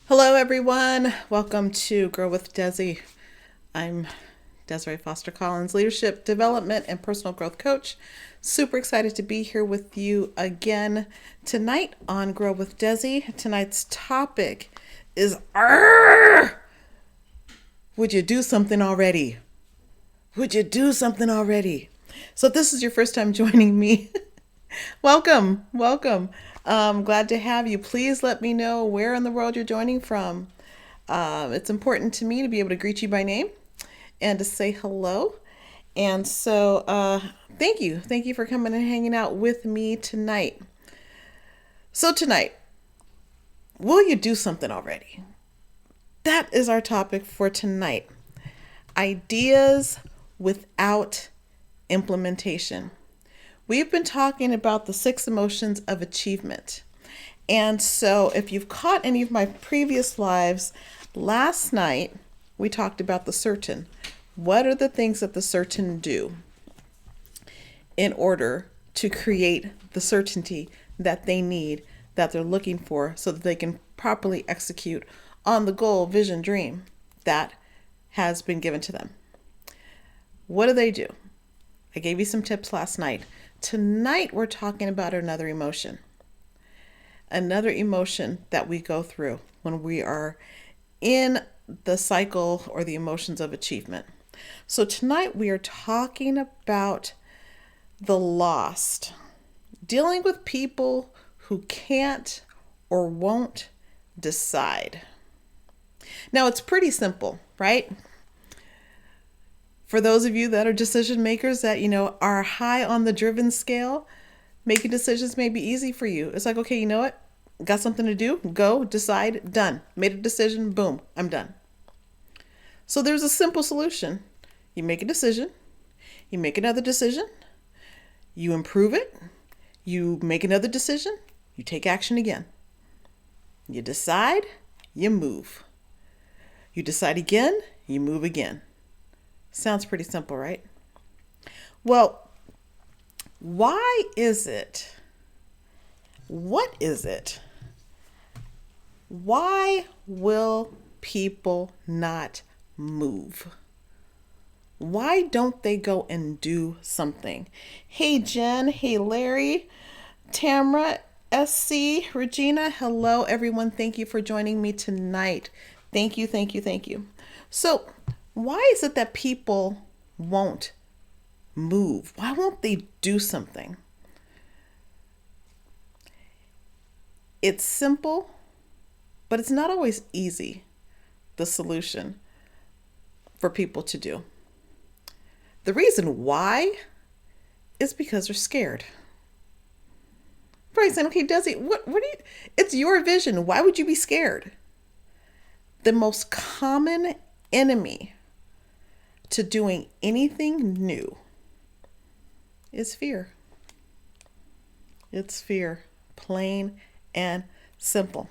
Hello, everyone. Welcome to Grow with Dezi. I'm Desiree Foster Collins, leadership development and personal growth coach. Super excited to be here with you again tonight on Grow with Dezi. Tonight's topic is Arrrggghhhhhh! Would you do something already? Would you do something already? So, if this is your first time joining me, welcome, welcome. Glad to have you. Please let me know where in the world you're joining from. It's important to me to be able to greet you by name and to say hello. And so, thank you. Thank you for coming and hanging out with me tonight. So, tonight, will you do something already? That is our topic for tonight. Ideas without implementation. We've been talking about the 6 emotions of achievement. And so if you've caught any of my previous lives, last night we talked about the certain. What are the things that the certain do in order to create the certainty that they need, that they're looking for, so that they can properly execute on the goal, vision, dream that has been given to them? What do? I gave you some tips last night. Tonight, we're talking about another emotion. Another emotion that we go through when we are in the cycle or the emotions of achievement. So tonight, we are talking about the lost, dealing with people who can't or won't decide. Now, it's pretty simple, right? For those of you that are decision makers that, are high on the driven scale, making decisions may be easy for you. It's like, okay, you know what? Got something to do? Go, decide, done. Made a decision, boom, I'm done. So there's a simple solution. You make a decision, you make another decision, you improve it, you make another decision, you take action again. You decide, you move. You decide again, you move again. Sounds pretty simple, right? Well, why is it? What is it? Why will people not move? Why don't they go and do something? Hey, Jen. Hey, Larry. Tamra. SC. Regina. Hello, everyone. Thank you for joining me tonight. Thank you, thank you, thank you. So, why is it that people won't move? Why won't they do something? It's simple, but it's not always easy, the solution for people to do. The reason why is because they're scared. Probably saying, okay, Desi, what do you, it's your vision. Why would you be scared? The most common enemy to doing anything new is fear. It's fear, plain and simple.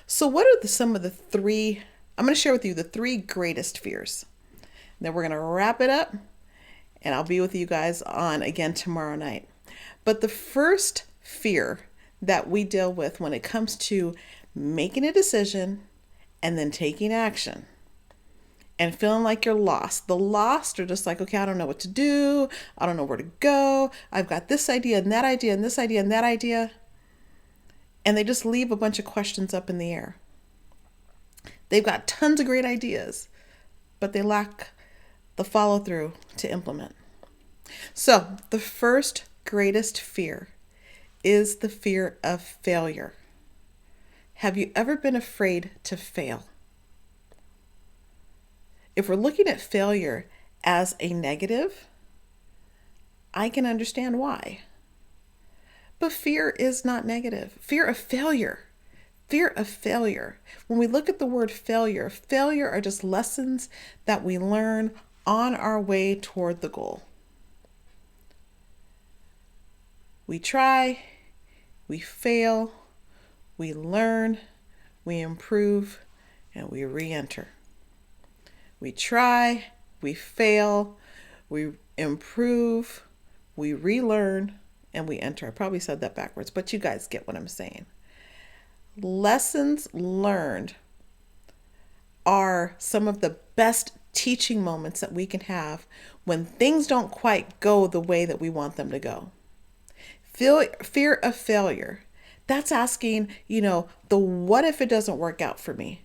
So what are some of the 3, I'm going to share with you the 3 greatest fears. Then we're going to wrap it up and I'll be with you guys on again tomorrow night. But the first fear that we deal with when it comes to making a decision and then taking action and feeling like you're lost. The lost are just like, okay, I don't know what to do. I don't know where to go. I've got this idea and that idea and this idea and that idea. And they just leave a bunch of questions up in the air. They've got tons of great ideas, but they lack the follow through to implement. So the first greatest fear is the fear of failure. Have you ever been afraid to fail? If we're looking at failure as a negative, I can understand why. But fear is not negative. Fear of failure. Fear of failure. When we look at the word failure, failure are just lessons that we learn on our way toward the goal. We try, we fail, we learn, we improve, and we re-enter. We try, we fail, we improve, we relearn, and we enter. I probably said that backwards, but you guys get what I'm saying. Lessons learned are some of the best teaching moments that we can have when things don't quite go the way that we want them to go. Fear of failure. That's asking, the what if it doesn't work out for me?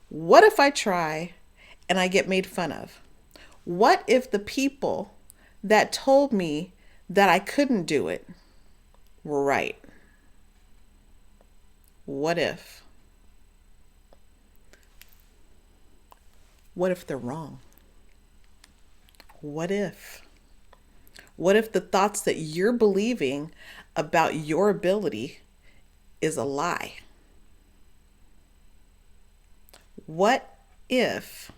What if I try and I get made fun of? What if the people that told me that I couldn't do it were right? What if? What if they're wrong? What if? What if the thoughts that you're believing about your ability is a lie? What if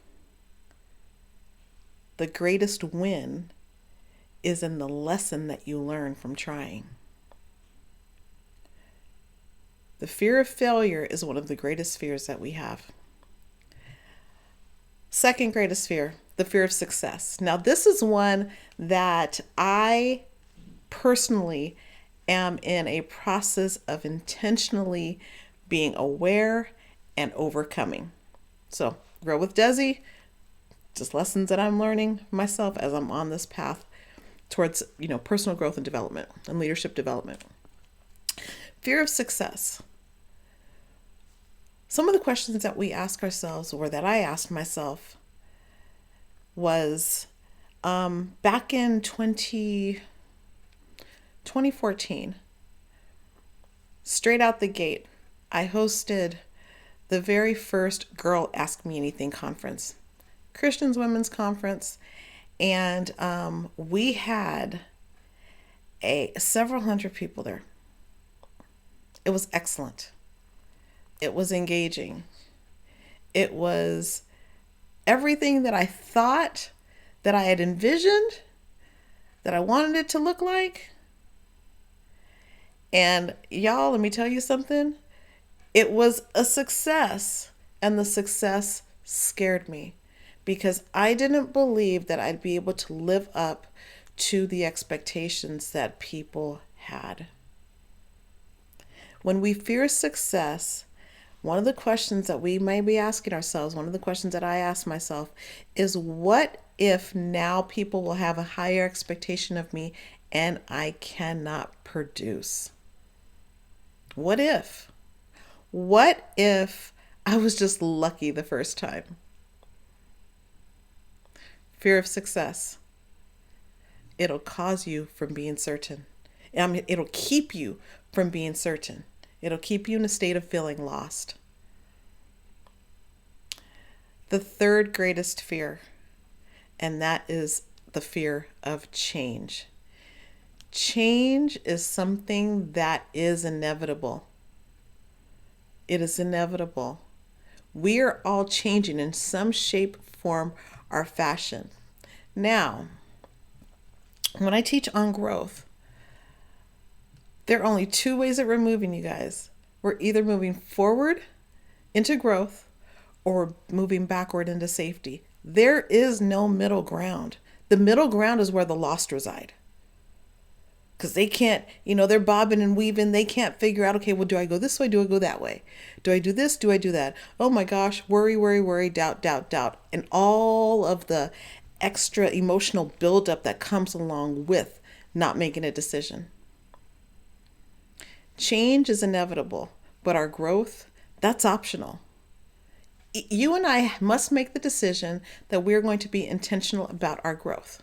the greatest win is in the lesson that you learn from trying? The fear of failure is one of the greatest fears that we have. Second greatest fear, the fear of success. Now, this is one that I personally am in a process of intentionally being aware and overcoming. So, Grow with Dezi, just lessons that I'm learning myself as I'm on this path towards, personal growth and development and leadership development. Fear of success. Some of the questions that we ask ourselves, or that I asked myself, was back in 2014, straight out the gate, I hosted the very first Girl Ask Me Anything conference, Christians Women's Conference, and we had several hundred people there. It was excellent. It was engaging. It was everything that I thought that I had envisioned, that I wanted it to look like. And y'all, let me tell you something. It was a success, and the success scared me because I didn't believe that I'd be able to live up to the expectations that people had. When we fear success, one of the questions that we may be asking ourselves, one of the questions that I ask myself is, what if now people will have a higher expectation of me and I cannot produce? What if? What if I was just lucky the first time? Fear of success. It'll cause you from being certain. It'll keep you from being certain. It'll keep you in a state of feeling lost. The third greatest fear, and that is the fear of change. Change is something that is inevitable. It is inevitable. We are all changing in some shape, form, or fashion. Now, when I teach on growth, there are only two ways that we're moving, you guys. We're either moving forward into growth or moving backward into safety. There is no middle ground. The middle ground is where the lost reside. Because they can't, they're bobbing and weaving. They can't figure out, okay, well, do I go this way? Do I go that way? Do I do this? Do I do that? Oh my gosh, worry, doubt. And all of the extra emotional buildup that comes along with not making a decision. Change is inevitable, but our growth, that's optional. You and I must make the decision that we're going to be intentional about our growth.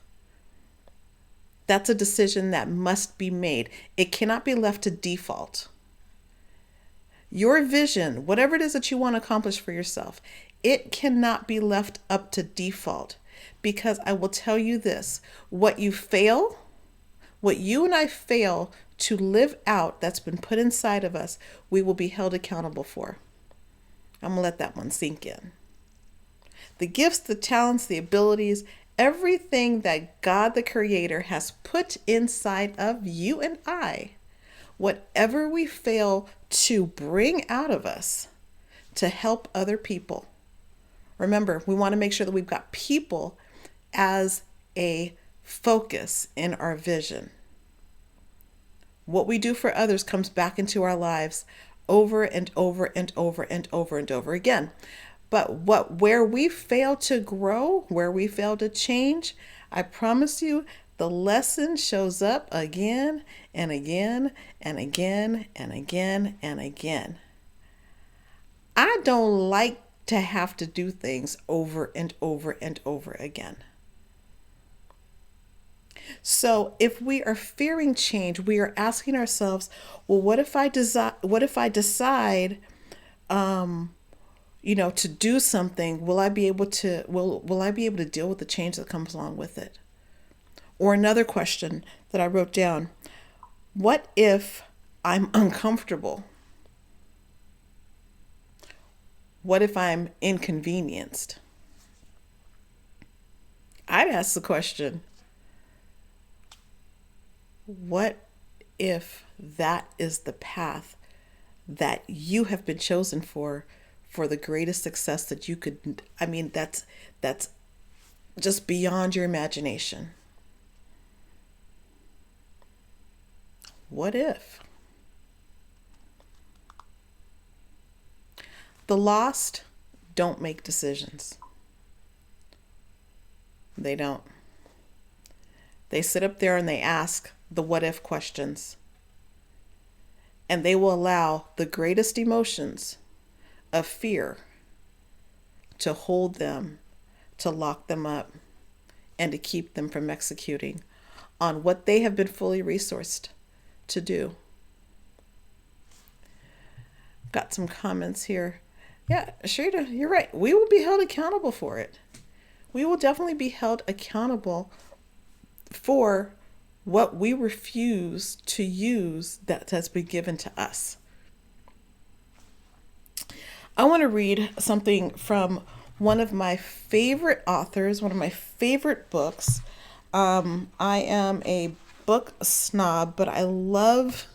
That's a decision that must be made. It cannot be left to default. Your vision, whatever it is that you want to accomplish for yourself, it cannot be left up to default, because I will tell you this, what you and I fail to live out that's been put inside of us, we will be held accountable for. I'm going to let that one sink in. The gifts, the talents, the abilities, everything that God the Creator has put inside of you and I, whatever we fail to bring out of us to help other people. Remember, we want to make sure that we've got people as a focus in our vision. What we do for others comes back into our lives. over and over and over and over and over again. But where we fail to grow, where we fail to change, I promise you, the lesson shows up again and again and again and again and again. I don't like to have to do things over and over and over again. So if we are fearing change, we are asking ourselves, well, what if I decide to do something? Will I be able to deal with the change that comes along with it? Or another question that I wrote down, what if I'm uncomfortable? What if I'm inconvenienced? I'd ask the question, what if that is the path that you have been chosen for the greatest success that you could? I mean, that's just beyond your imagination. What if? The lost don't make decisions. They don't. They sit up there and they ask the what if questions. And they will allow the greatest emotions of fear to hold them, to lock them up, and to keep them from executing on what they have been fully resourced to do. Got some comments here. Yeah, Shrita, you're right. We will be held accountable for it. We will definitely be held accountable for what we refuse to use that has been given to us. I want to read something from one of my favorite authors, one of my favorite books. I am a book snob, but I love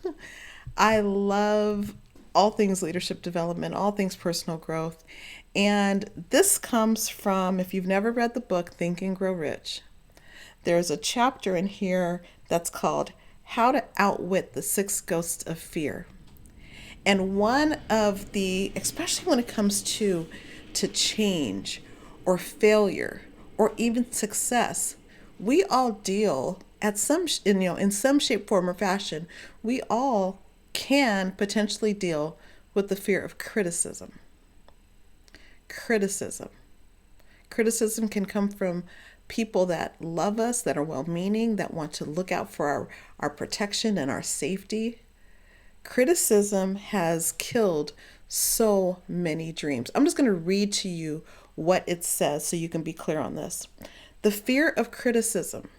all things leadership development, all things personal growth. And this comes from, if you've never read the book, Think and Grow Rich, there's a chapter in here that's called How to Outwit the Six Ghosts of Fear. And one of the, especially when it comes to change or failure or even success, we all deal in some shape, form, or fashion, we all can potentially deal with the fear of criticism. Criticism can come from people that love us, that are well-meaning, that want to look out for our protection and our safety. Criticism has killed so many dreams. I'm just going to read to you what it says so you can be clear on this. The fear of criticism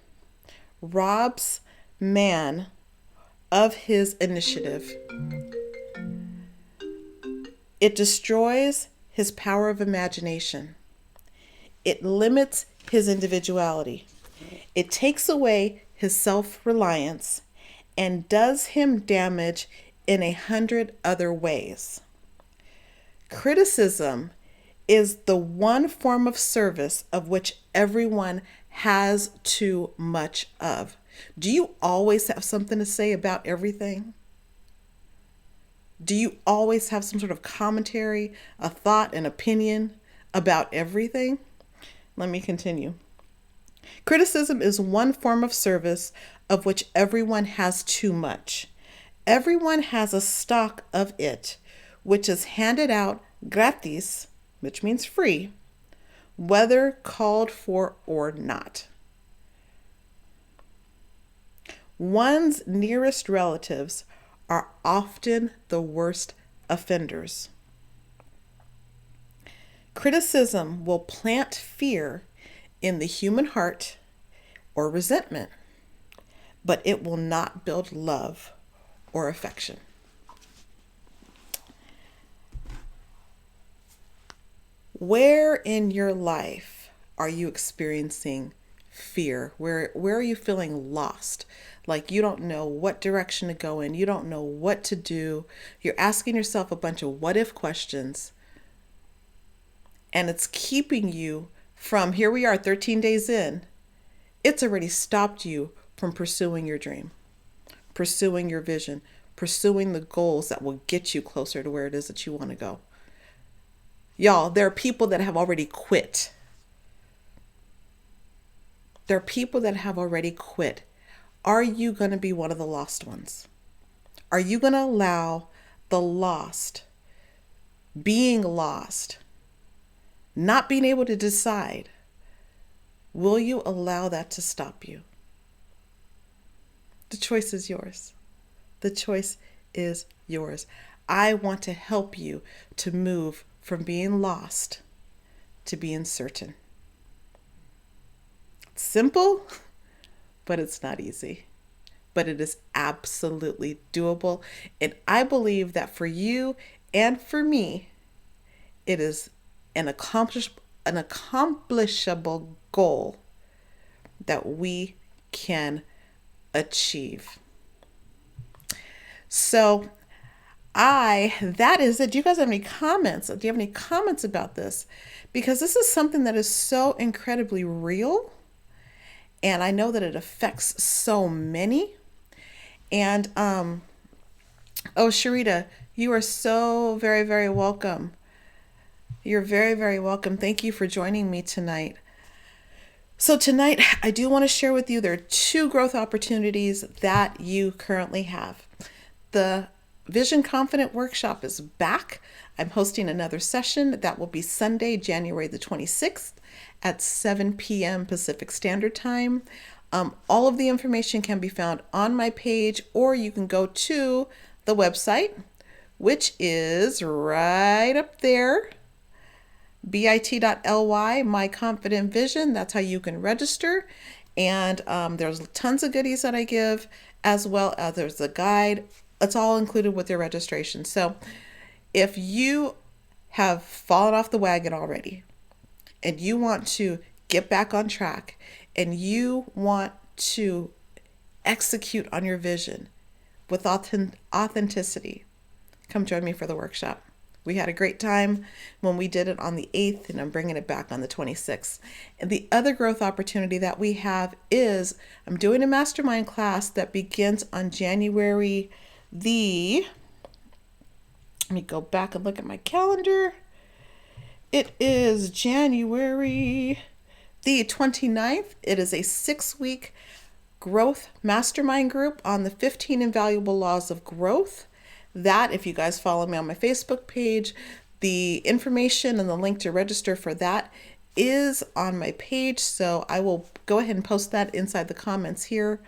robs man of his initiative. It destroys his power of imagination. It limits his individuality. It takes away his self-reliance and does him damage in 100 other ways. Criticism is the one form of service of which everyone has too much of. Do you always have something to say about everything? Do you always have some sort of commentary, a thought, an opinion about everything? Let me continue. Criticism is one form of service of which everyone has too much. Everyone has a stock of it, which is handed out gratis, which means free, whether called for or not. One's nearest relatives are often the worst offenders. Criticism will plant fear in the human heart or resentment, but it will not build love or affection. Where in your life are you experiencing fear? Where are you feeling lost? Like you don't know what direction to go in. You don't know what to do. You're asking yourself a bunch of what if questions. And it's keeping you from, here we are 13 days in, it's already stopped you from pursuing your dream, pursuing your vision, pursuing the goals that will get you closer to where it is that you want to go. Y'all, there are people that have already quit. There are people that have already quit. Are you going to be one of the lost ones? Are you going to allow the lost, being lost, not being able to decide, will you allow that to stop you? The choice is yours. The choice is yours. I want to help you to move from being lost to being certain. It's simple, but it's not easy. But it is absolutely doable. And I believe that for you and for me, it is an accomplishable goal that we can achieve. So that is it. Do you guys have any comments? Do you have any comments about this? Because this is something that is so incredibly real. And I know that it affects so many. And, Sharita, you are so very, very welcome. You're very, very welcome. Thank you for joining me tonight. So tonight, I do want to share with you, there are 2 growth opportunities that you currently have. The Vision Confident Workshop is back. I'm hosting another session that will be Sunday, January the 26th at 7 p.m. Pacific Standard Time. All of the information can be found on my page, or you can go to the website, which is right up there, bit.ly, My Confident Vision. That's how you can register. And there's tons of goodies that I give, as well as there's a guide. It's all included with your registration. So if you have fallen off the wagon already and you want to get back on track and you want to execute on your vision with authenticity, come join me for the workshop. We had a great time when we did it on the 8th, and I'm bringing it back on the 26th. And the other growth opportunity that we have is I'm doing a mastermind class that begins on January let me go back and look at my calendar. It is January the 29th. It is a 6-week growth mastermind group on the 15 invaluable laws of growth. That, if you guys follow me on my Facebook page, the information and the link to register for that is on my page. So I will go ahead and post that inside the comments here,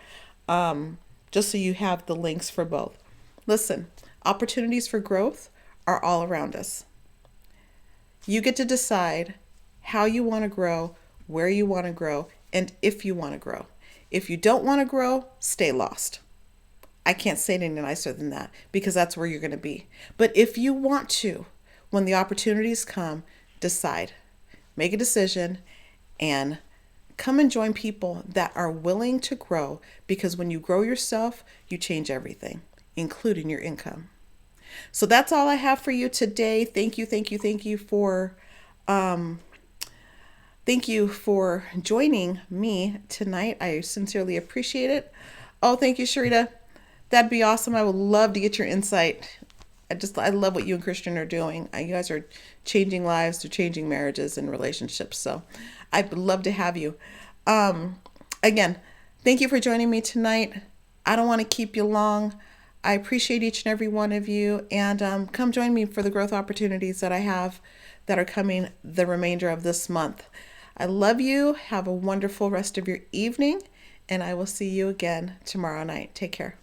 just so you have the links for both. Listen, opportunities for growth are all around us. You get to decide how you want to grow, where you want to grow, and if you want to grow. If you don't want to grow, stay lost. I can't say it any nicer than that, because that's where you're going to be. But if you want to, when the opportunities come, decide, make a decision, and come and join people that are willing to grow, because when you grow yourself, you change everything, including your income. So that's all I have for you today. Thank you for joining me tonight. I sincerely appreciate it. Oh, thank you, Sharita. That'd be awesome. I would love to get your insight. I love what you and Christian are doing. You guys are changing lives, they're changing marriages and relationships. So I'd love to have you. Again, thank you for joining me tonight. I don't want to keep you long. I appreciate each and every one of you. And come join me for the growth opportunities that I have that are coming the remainder of this month. I love you. Have a wonderful rest of your evening. And I will see you again tomorrow night. Take care.